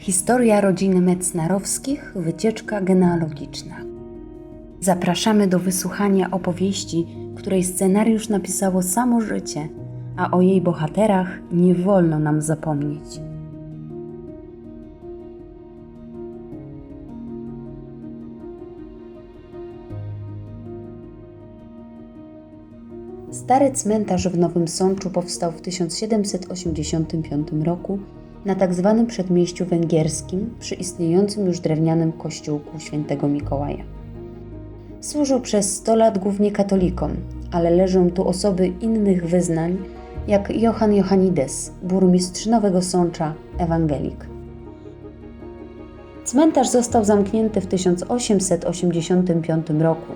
Historia rodziny Mecnarowskich, wycieczka genealogiczna. Zapraszamy do wysłuchania opowieści, której scenariusz napisało samo życie, a o jej bohaterach nie wolno nam zapomnieć. Stary cmentarz w Nowym Sączu powstał w 1785 roku na tzw. przedmieściu węgierskim przy istniejącym już drewnianym kościółku świętego Mikołaja. Służył przez 100 lat głównie katolikom, ale leżą tu osoby innych wyznań, jak Johann Johannides, burmistrz Nowego Sącza, ewangelik. Cmentarz został zamknięty w 1885 roku.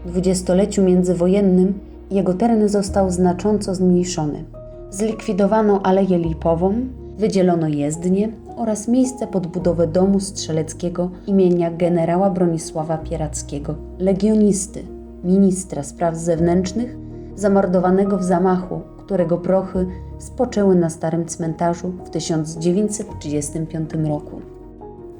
W dwudziestoleciu międzywojennym jego teren został znacząco zmniejszony. Zlikwidowano Aleję Lipową, wydzielono jezdnię oraz miejsce pod budowę domu strzeleckiego imienia generała Bronisława Pierackiego, legionisty, ministra spraw zewnętrznych, zamordowanego w zamachu, którego prochy spoczęły na starym cmentarzu w 1935 roku.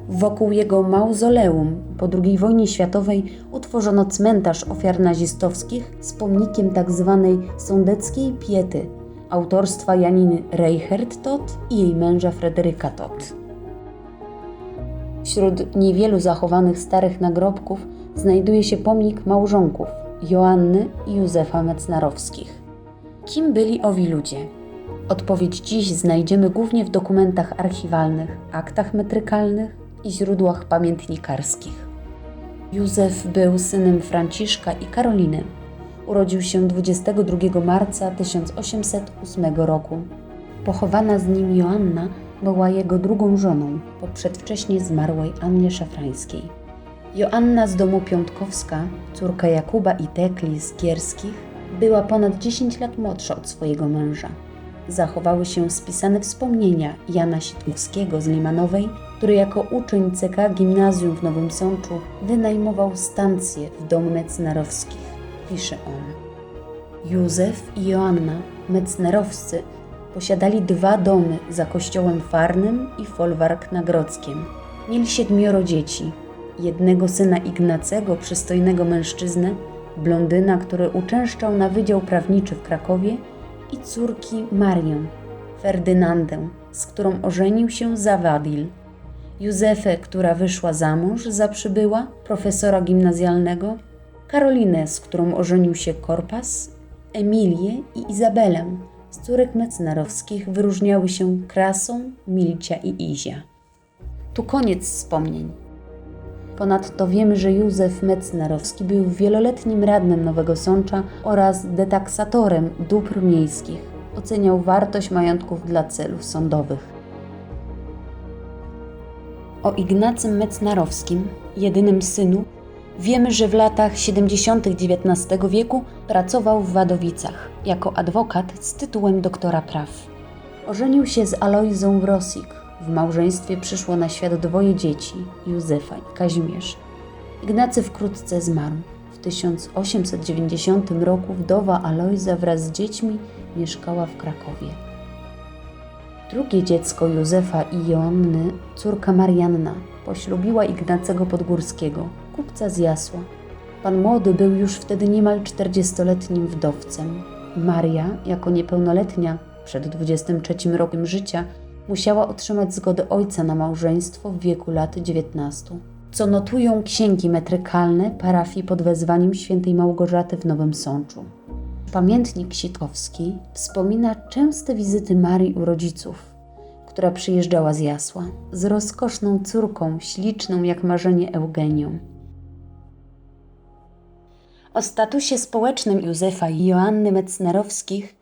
Wokół jego mauzoleum po II wojnie światowej utworzono cmentarz ofiar nazistowskich z pomnikiem tzw. sądeckiej piety autorstwa Janiny Reichert Todt i jej męża Fryderyka Todt. Wśród niewielu zachowanych starych nagrobków znajduje się pomnik małżonków Joanny i Józefa Mecnarowskich. Kim byli owi ludzie? Odpowiedź dziś znajdziemy głównie w dokumentach archiwalnych, aktach metrykalnych i źródłach pamiętnikarskich. Józef był synem Franciszka i Karoliny. Urodził się 22 marca 1808 roku. Pochowana z nim Joanna była jego drugą żoną po przedwcześnie zmarłej Annie Szafrańskiej. Joanna z domu Piątkowska, córka Jakuba i Tekli z Gierskich, była ponad 10 lat młodsza od swojego męża. Zachowały się spisane wspomnienia Jana Sitkowskiego z Limanowej, który jako uczeń CK Gimnazjum w Nowym Sączu wynajmował stację w domu Mecnarowskich. Pisze on: Józef i Joanna Mecnarowscy posiadali 2 domy za kościołem Farnym i folwark na Grodzkiem. Mieli 7 dzieci, jednego syna Ignacego, przystojnego mężczyznę, blondyna, który uczęszczał na Wydział Prawniczy w Krakowie, i córki Marię, Ferdynandę, z którą ożenił się Zawadil, Józefę, która wyszła za mąż za przybyła, profesora gimnazjalnego, Karolinę, z którą ożenił się Korpas, Emilię i Izabelę, z córek Mecnarowskich wyróżniały się Krasą, Milcia i Izia. Tu koniec wspomnień. Ponadto wiemy, że Józef Mecnarowski był wieloletnim radnym Nowego Sącza oraz detaksatorem dóbr miejskich. Oceniał wartość majątków dla celów sądowych. O Ignacym Mecnarowskim, jedynym synu, wiemy, że w latach 70. XIX wieku pracował w Wadowicach jako adwokat z tytułem doktora praw. Ożenił się z Alojzą Wrosik. W małżeństwie przyszło na świat 2 dzieci, Józefa i Kazimierz. Ignacy wkrótce zmarł. W 1890 roku wdowa Alojza wraz z dziećmi mieszkała w Krakowie. Drugie dziecko Józefa i Joanny, córka Marianna, poślubiła Ignacego Podgórskiego, kupca z Jasła. Pan młody był już wtedy niemal 40-letnim wdowcem. Maria, jako niepełnoletnia, przed 23 rokiem życia, musiała otrzymać zgodę ojca na małżeństwo w wieku lat 19, co notują księgi metrykalne parafii pod wezwaniem świętej Małgorzaty w Nowym Sączu. Pamiętnik Sitkowski wspomina częste wizyty Marii u rodziców, która przyjeżdżała z Jasła, z rozkoszną córką, śliczną jak marzenie Eugenią. O statusie społecznym Józefa i Joanny Mecnarowskich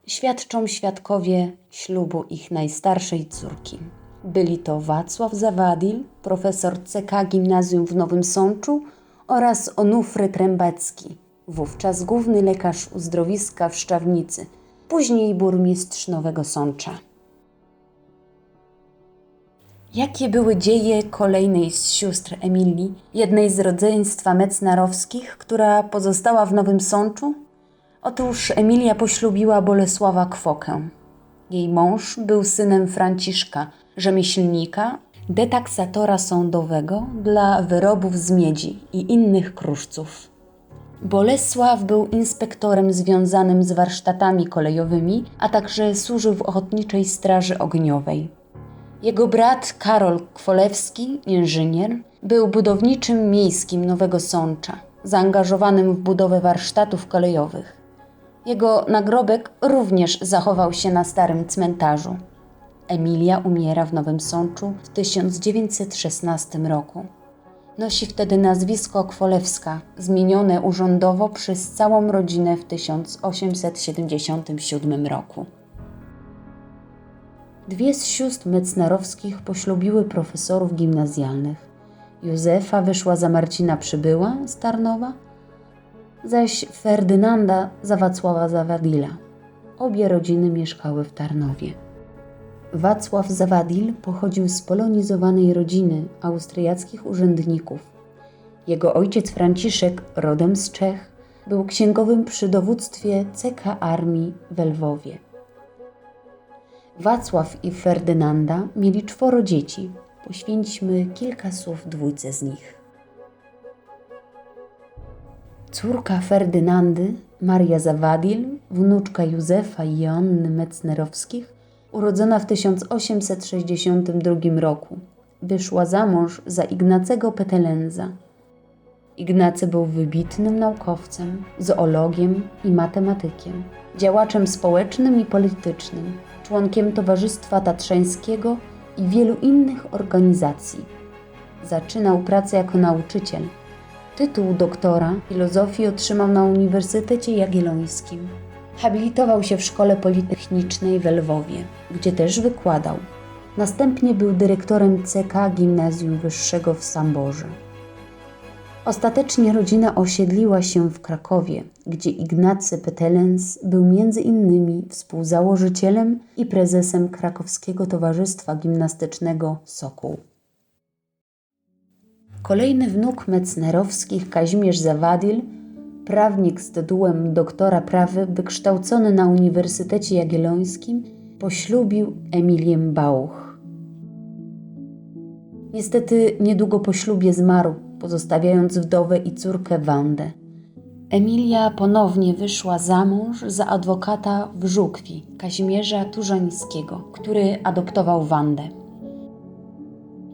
świadczą świadkowie ślubu ich najstarszej córki. Byli to Wacław Zawadil, profesor CK Gimnazjum w Nowym Sączu, oraz Onufry Trębecki, wówczas główny lekarz uzdrowiska w Szczawnicy, później burmistrz Nowego Sącza. Jakie były dzieje kolejnej z sióstr Emilii, jednej z rodzeństwa Mecnarowskich, która pozostała w Nowym Sączu? Otóż Emilia poślubiła Bolesława Kwokę. Jej mąż był synem Franciszka, rzemieślnika, detaksatora sądowego dla wyrobów z miedzi i innych kruszców. Bolesław był inspektorem związanym z warsztatami kolejowymi, a także służył w Ochotniczej Straży Ogniowej. Jego brat Karol Kwolewski, inżynier, był budowniczym miejskim Nowego Sącza, zaangażowanym w budowę warsztatów kolejowych. Jego nagrobek również zachował się na starym cmentarzu. Emilia umiera w Nowym Sączu w 1916 roku. Nosi wtedy nazwisko Kwolewska, zmienione urzędowo przez całą rodzinę w 1877 roku. Dwie z sióstr Mecnarowskich poślubiły profesorów gimnazjalnych. Józefa wyszła za Marcina Przybyła z Tarnowa, zaś Ferdynanda za Wacława Zawadila. Obie rodziny mieszkały w Tarnowie. Wacław Zawadil pochodził z polonizowanej rodziny austriackich urzędników. Jego ojciec Franciszek, rodem z Czech, był księgowym przy dowództwie CK Armii w Lwowie. Wacław i Ferdynanda mieli 4 dzieci. Poświęćmy kilka słów dwójce z nich. Córka Ferdynandy, Maria Zawadil, wnuczka Józefa i Joanny Mecnerowskich, urodzona w 1862 roku, wyszła za mąż za Ignacego Petelenza. Ignacy był wybitnym naukowcem, zoologiem i matematykiem, działaczem społecznym i politycznym, członkiem Towarzystwa Tatrzańskiego i wielu innych organizacji. Zaczynał pracę jako nauczyciel. Tytuł doktora filozofii otrzymał na Uniwersytecie Jagiellońskim. Habilitował się w Szkole Politechnicznej w Lwowie, gdzie też wykładał. Następnie był dyrektorem CK Gimnazjum Wyższego w Samborze. Ostatecznie rodzina osiedliła się w Krakowie, gdzie Ignacy Petelens był między innymi współzałożycielem i prezesem Krakowskiego Towarzystwa Gimnastycznego Sokół. Kolejny wnuk Mecnerowskich, Kazimierz Zawadil, prawnik z tytułem doktora prawy, wykształcony na Uniwersytecie Jagiellońskim, poślubił Emilię Bauch. Niestety niedługo po ślubie zmarł, pozostawiając wdowę i córkę Wandę. Emilia ponownie wyszła za mąż za adwokata w Żukwi, Kazimierza Turzańskiego, który adoptował Wandę.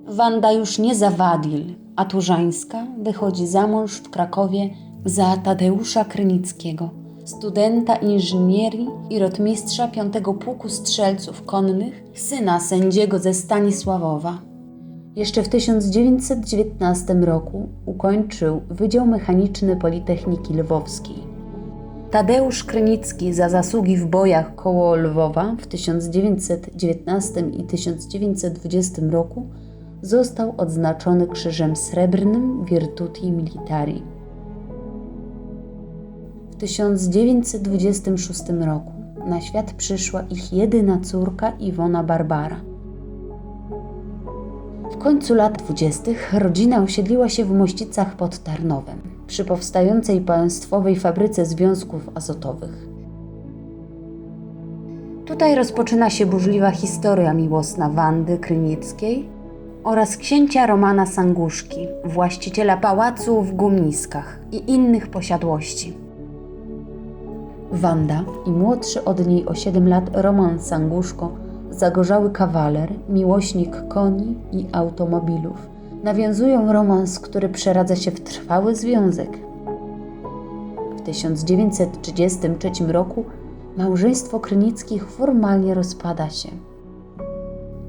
Wanda już nie Zawadil, a Turzańska wychodzi za mąż w Krakowie za Tadeusza Krynickiego, studenta inżynierii i rotmistrza 5. Pułku Strzelców Konnych, syna sędziego ze Stanisławowa. Jeszcze w 1919 roku ukończył Wydział Mechaniczny Politechniki Lwowskiej. Tadeusz Krynicki za zasługi w bojach koło Lwowa w 1919 i 1920 roku został odznaczony Krzyżem Srebrnym Virtuti Militari. W 1926 roku na świat przyszła ich jedyna córka Iwona Barbara. W końcu lat 20. rodzina osiedliła się w Mościcach pod Tarnowem, przy powstającej państwowej fabryce związków azotowych. Tutaj rozpoczyna się burzliwa historia miłosna Wandy Krynickiej oraz księcia Romana Sanguszki, właściciela pałacu w Gumniskach i innych posiadłości. Wanda i młodszy od niej o 7 lat Roman Sanguszko, zagorzały kawaler, miłośnik koni i automobilów, nawiązują romans, który przeradza się w trwały związek. W 1933 roku małżeństwo Krynickich formalnie rozpada się.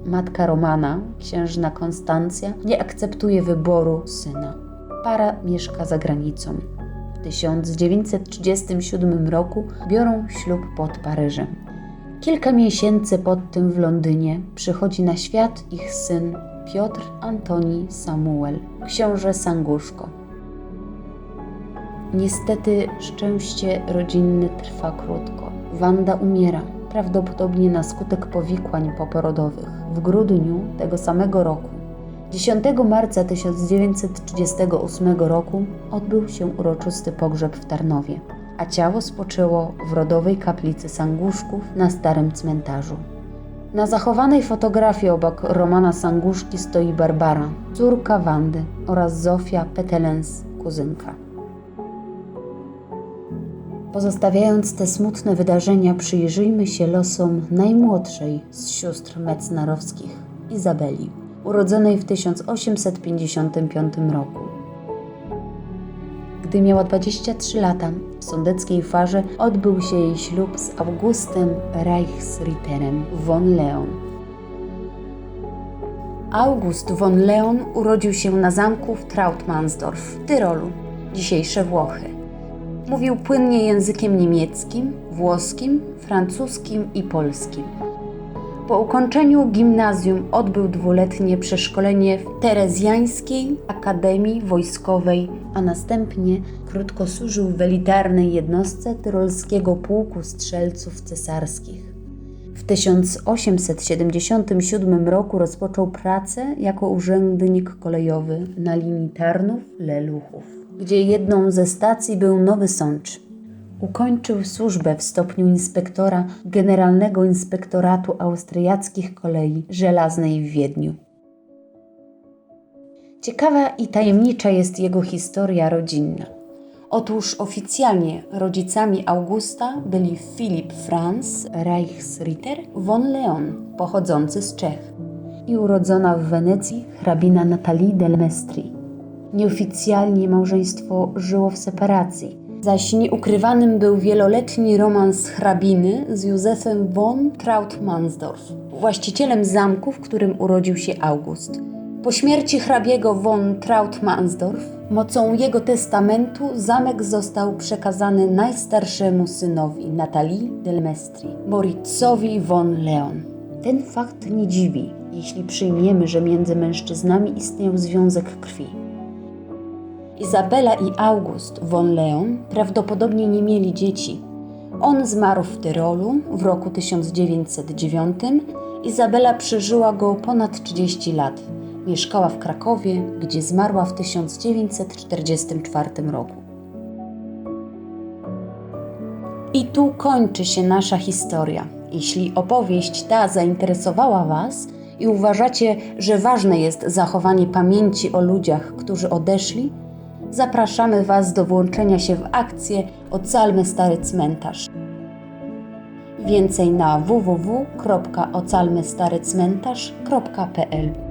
Matka Romana, księżna Konstancja, nie akceptuje wyboru syna. Para mieszka za granicą. W 1937 roku biorą ślub pod Paryżem. Kilka miesięcy pod tym w Londynie przychodzi na świat ich syn Piotr Antoni Samuel, książę Sanguszko. Niestety szczęście rodzinne trwa krótko. Wanda umiera, prawdopodobnie na skutek powikłań poporodowych, w grudniu tego samego roku. 10 marca 1938 roku odbył się uroczysty pogrzeb w Tarnowie, a ciało spoczęło w rodowej kaplicy Sanguszków na starym cmentarzu. Na zachowanej fotografii obok Romana Sanguszki stoi Barbara, córka Wandy, oraz Zofia Petelens, kuzynka. Pozostawiając te smutne wydarzenia, przyjrzyjmy się losom najmłodszej z sióstr Mecnarowskich, Izabeli, urodzonej w 1855 roku. Gdy miała 23 lata, w sądeckiej Farze odbył się jej ślub z Augustem Reichsritterem von Leon. August von Leon urodził się na zamku w Trautmannsdorf w Tyrolu, dzisiejsze Włochy. Mówił płynnie językiem niemieckim, włoskim, francuskim i polskim. Po ukończeniu gimnazjum odbył 2-letnie przeszkolenie w Terezjańskiej Akademii Wojskowej, a następnie krótko służył w elitarnej jednostce Tyrolskiego Pułku Strzelców Cesarskich. W 1877 roku rozpoczął pracę jako urzędnik kolejowy na linii Tarnów-Leluchów, gdzie jedną ze stacji był Nowy Sącz. Ukończył służbę w stopniu inspektora Generalnego Inspektoratu Austriackich Kolei Żelaznej w Wiedniu. Ciekawa i tajemnicza jest jego historia rodzinna. Otóż oficjalnie rodzicami Augusta byli Philipp Franz Reichsritter von Leon, pochodzący z Czech, i urodzona w Wenecji hrabina Natalie del Mestri. Nieoficjalnie małżeństwo żyło w separacji, zaś nieukrywanym był wieloletni romans hrabiny z Józefem von Trautmannsdorf, właścicielem zamku, w którym urodził się August. Po śmierci hrabiego von Trautmannsdorf, mocą jego testamentu, zamek został przekazany najstarszemu synowi Natalie del Mestri, Moritzowi von Leon. Ten fakt nie dziwi, jeśli przyjmiemy, że między mężczyznami istniał związek krwi. Izabela i August von Leon prawdopodobnie nie mieli dzieci. On zmarł w Tyrolu w roku 1909, Izabela przeżyła go ponad 30 lat. Mieszkała w Krakowie, gdzie zmarła w 1944 roku. I tu kończy się nasza historia. Jeśli opowieść ta zainteresowała Was i uważacie, że ważne jest zachowanie pamięci o ludziach, którzy odeszli, zapraszamy Was do włączenia się w akcję Ocalmy Stary Cmentarz. Więcej na www.ocalmystarycmentarz.pl